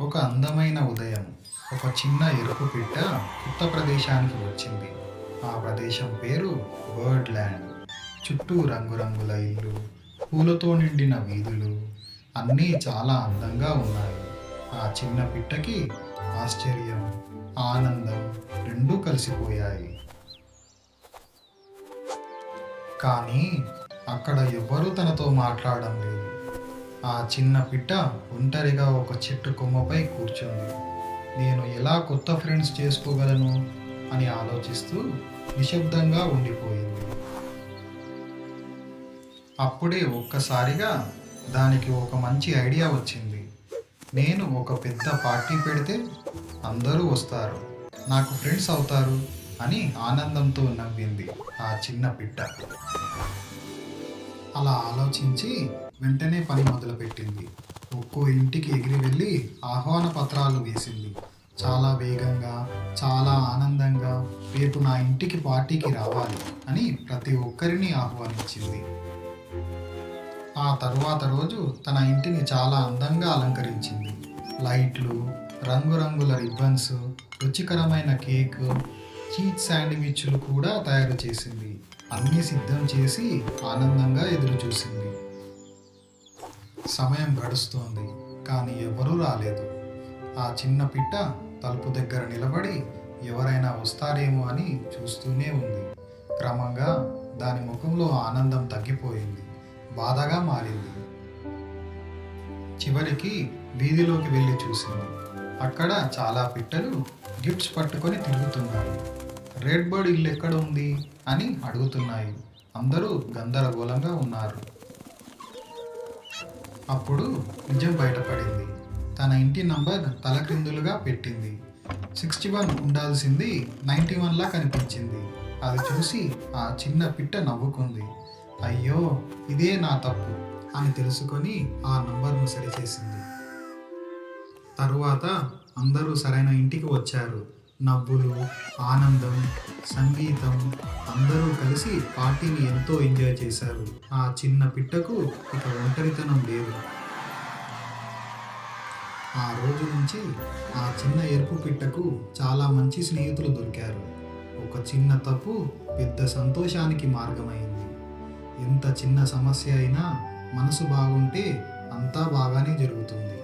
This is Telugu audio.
ఒక అందమైన ఉదయం ఒక చిన్న ఎరుపు పిట్ట కొత్త ప్రదేశానికి వచ్చింది. ఆ ప్రదేశం పేరు బర్డ్ ల్యాండ్. చుట్టూ రంగురంగుల ఇల్లు, పూలతో నిండిన వీధులు, అన్నీ చాలా అందంగా ఉన్నాయి. ఆ చిన్న పిట్టకి ఆశ్చర్యం, ఆనందం రెండూ కలిసిపోయాయి. కానీ అక్కడ ఎవ్వరూ తనతో మాట్లాడడం లేదు. ఆ చిన్న పిట్ట ఒంటరిగా ఒక చెట్టు కొమ్మపై కూర్చుంది. నేను ఎలా కొత్త ఫ్రెండ్స్ చేసుకోగలను అని ఆలోచిస్తూ నిశ్శబ్దంగా ఉండిపోయింది. అప్పుడే ఒక్కసారిగా దానికి ఒక మంచి ఐడియా వచ్చింది. నేను ఒక పెద్ద పార్టీ పెడితే అందరూ వస్తారు, నాకు ఫ్రెండ్స్ అవుతారు అని ఆనందంతో నవ్వింది ఆ చిన్న పిట్ట. అలా ఆలోచించి వెంటనే పని మొదలుపెట్టింది. ఒక్కో ఇంటికి ఎగిరి వెళ్ళి ఆహ్వాన పత్రాలు వేసింది. చాలా వేగంగా, చాలా ఆనందంగా రేపు నా ఇంటికి పార్టీకి రావాలి అని ప్రతి ఒక్కరిని ఆహ్వానించింది. ఆ తరువాత రోజు తన ఇంటిని చాలా అందంగా అలంకరించింది. లైట్లు, రంగురంగుల రిబ్బన్స్, రుచికరమైన కేక్, చీజ్ శాండ్విచ్లు కూడా తయారు చేసింది. అన్నీ సిద్ధం చేసి ఆనందంగా ఎదురు చూసింది. సమయం గడుస్తోంది, కానీ ఎవరూ రాలేదు. ఆ చిన్న పిట్ట తలుపు దగ్గర నిలబడి ఎవరైనా వస్తారేమో అని చూస్తూనే ఉంది. క్రమంగా దాని ముఖంలో ఆనందం తగ్గిపోయింది, బాధగా మారింది. చివరికి వీధిలోకి వెళ్ళి చూసింది. అక్కడ చాలా పిట్టలు గిఫ్ట్స్ పట్టుకొని తిరుగుతున్నాయి. రెడ్ బర్డ్ ఇల్లు ఎక్కడ ఉంది అని అడుగుతున్నాయి. అందరూ గందరగోళంగా ఉన్నారు. అప్పుడు నిజం బయటపడింది. తన ఇంటి నంబర్ తలక్రిందులుగా పెట్టింది. 61 ఉండాల్సింది 91లా కనిపించింది. అది చూసి ఆ చిన్న పిట్ట నవ్వుకుంది. అయ్యో, ఇదే నా తప్పు అని తెలుసుకొని ఆ నంబర్ను సరిచేసింది. తరువాత అందరూ సరైన ఇంటికి వచ్చారు. నవ్వులు, ఆనందం, సంగీతం, అందరూ కలిసి పార్టీని ఎంతో ఎంజాయ్ చేశారు. ఆ చిన్న పిట్టకు ఇక ఒంటరితనం లేదు. ఆ రోజు నుంచి ఆ చిన్న ఎరుపు పిట్టకు చాలా మంచి స్నేహితులు దొరికారు. ఒక చిన్న తప్పు పెద్ద సంతోషానికి మార్గమైంది. ఎంత చిన్న సమస్య అయినా మనసు బాగుంటే అంతా బాగానే జరుగుతుంది.